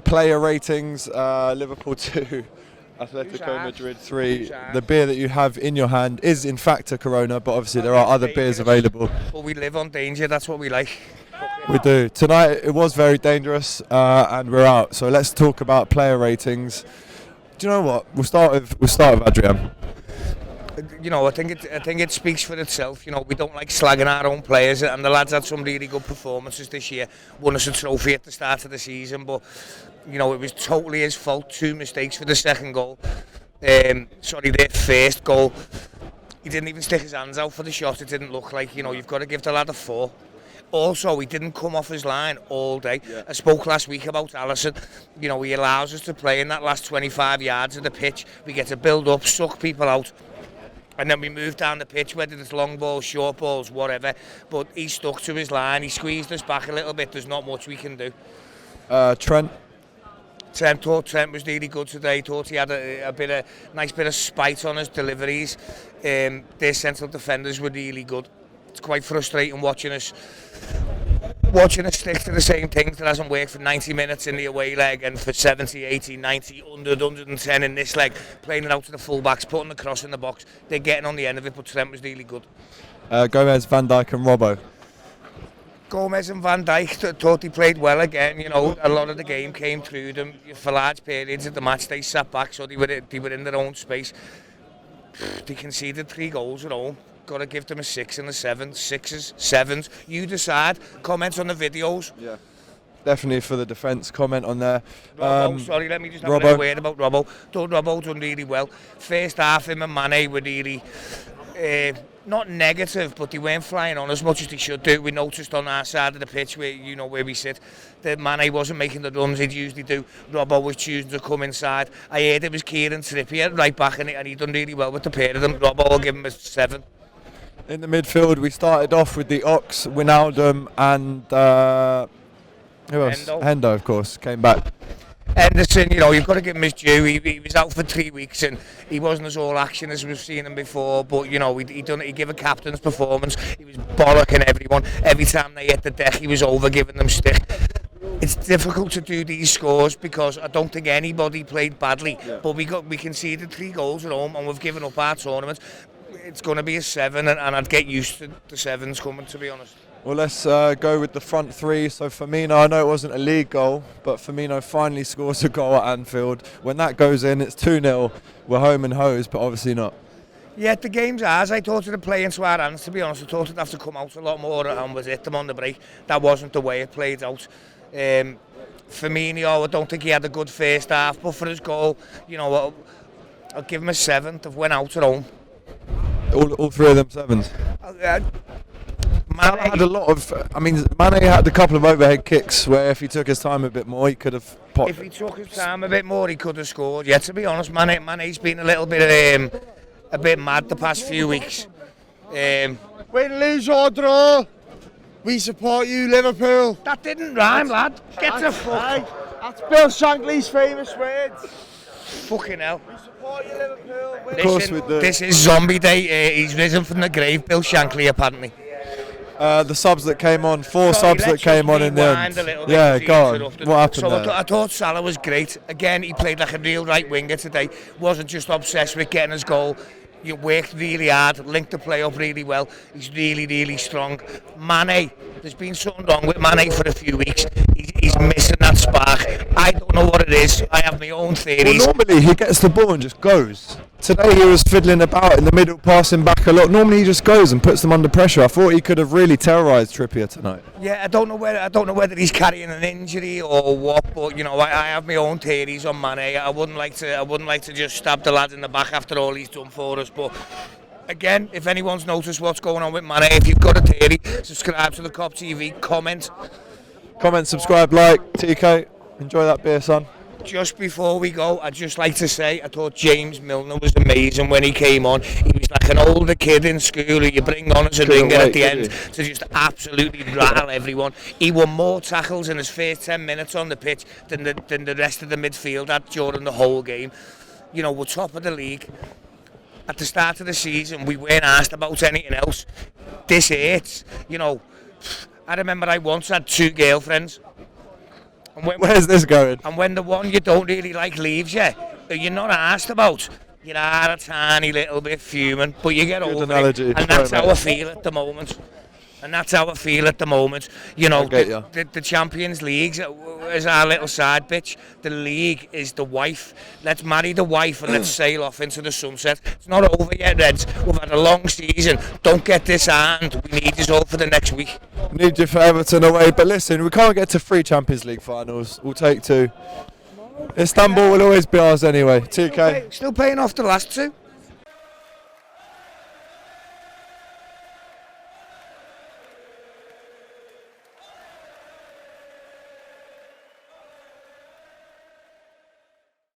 player ratings. Liverpool 2, Atletico Madrid 3. The beer that you have in your hand is in fact a Corona, but obviously there are other beers available. But we live on danger, that's what we like. We do. Tonight it was very dangerous, and we're out. So let's talk about player ratings. Do you know what? We'll start with Adrian. You know, I think it speaks for itself. You know, we don't like slagging our own players, and the lads had some really good performances this year. Won us a trophy at the start of the season, but you know, it was totally his fault. 2 mistakes for the second goal. Their first goal. He didn't even stick his hands out for the shot. It didn't look like, you know, you've got to give the lad a 4. Also, he didn't come off his line all day. Yeah. I spoke last week about Alisson. You know, he allows us to play in that last 25 yards of the pitch. We get to build up, suck people out, and then we move down the pitch, whether it's long balls, short balls, whatever. But he stuck to his line. He squeezed us back a little bit. There's not much we can do. Trent was really good today. Thought he had a nice bit of spite on his deliveries. Their central defenders were really good. It's quite frustrating watching us stick to the same things that hasn't worked for 90 minutes in the away leg, and for 70, 80, 90, 100, 110 in this leg, playing it out to the full-backs, putting the cross in the box. They're getting on the end of it, but Trent was really good. Gomez, Van Dijk and Robbo. Gomez and Van Dijk thought he played well again. You know, a lot of the game came through them. For large periods of the match, they sat back, so they were in their own space. They conceded 3 goals at home. Got to give them a 6 and a 7. 6s, 7s. You decide. Comments on the videos. Yeah, definitely for the defence. Comment on there. Sorry, let me just have a little word about Robbo. Thought Robbo done really well. First half, him and Mane were really not negative, but they weren't flying on as much as they should do. We noticed on our side of the pitch, where we sit, that Mane wasn't making the runs he'd usually do. Robbo was choosing to come inside. I heard it was Kieran Trippier right back, and he done really well with the pair of them. Robbo will give him a 7. In the midfield, we started off with the Ox, Wijnaldum, and who else? Hendo, of course, came back. Henderson, you know, you've got to give him his due. He was out for 3 weeks and he wasn't as all action as we've seen him before. But you know, he gave a captain's performance. He was bollocking everyone. Every time they hit the deck, he was over giving them stick. It's difficult to do these scores because I don't think anybody played badly. Yeah. But we conceded 3 goals at home and we've given up our tournament. It's going to be a 7, and I'd get used to the 7s coming, to be honest. Well, let's go with the front 3. So Firmino, I know it wasn't a league goal, but Firmino finally scores a goal at Anfield. When that goes in, it's 2-0. We're home and hosed, but obviously not. Yeah, the game's ours. I thought it'd play into our hands, to be honest. I thought it'd have to come out a lot more and was hit them on the break. That wasn't the way it played out. Firmino, I don't think he had a good first half, but for his goal, you know, I'll give him a 7. They've went out at home. All 3 of them 7s. Mane had a lot of. Mane had a couple of overhead kicks where if he took his time a bit more, he could have popped. If he took his time a bit more, he could have scored. Yeah, to be honest, Mane's been a little bit mad the past few weeks. Win, lose or draw, we support you, Liverpool. That didn't rhyme, lad. Get the fuck. That's Bill Shankly's famous words. Fucking hell. We support you, Liverpool. This is zombie day. He's risen from the grave, Bill Shankly, apparently. The subs that came on, 4 subs that came on in the end. Yeah, go on. What happened there? I thought Salah was great. Again, he played like a real right winger today. Wasn't just obsessed with getting his goal. He worked really hard, linked the play up really well. He's really, really strong. Mane, there's been something wrong with Mane for a few weeks. He's missing that spark. I don't know what it is. I have my own theories. Well, normally he gets the ball and just goes. Today he was fiddling about in the middle, passing back a lot. Normally he just goes and puts them under pressure. I thought he could have really terrorised Trippier tonight. Yeah, I don't know whether he's carrying an injury or what, but you know, I have my own theories on Mane. I wouldn't like to just stab the lad in the back after all he's done for us, but again, if anyone's noticed what's going on with Mane, if you've got a theory, subscribe to the Kop TV, comment, subscribe, like. TK, enjoy that beer, son. Just before we go, I'd just like to say I thought James Milner was amazing when he came on. He was like an older kid in school who you bring on as a ringer at the end to just absolutely rattle everyone. He won more tackles in his first 10 minutes on the pitch than the rest of the midfield had during the whole game. You know, we're top of the league. At the start of the season, we weren't asked about anything else. This hurts. You know, I remember I once had 2 girlfriends. Where's this going? And when the one you don't really like leaves you, you're not asked about. You are a tiny little bit fuming, but you get over it. And that's how I feel at the moment. You know, the Champions League is our little side bitch. The league is the wife. Let's marry the wife and let's sail off into the sunset. It's not over yet, Reds. We've had a long season. Don't get disarmed. We need you all for the next week. Need you for Everton away. But listen, we can't get to 3 Champions League finals. We'll take 2. Istanbul will always be ours anyway. TK. Still paying off the last 2.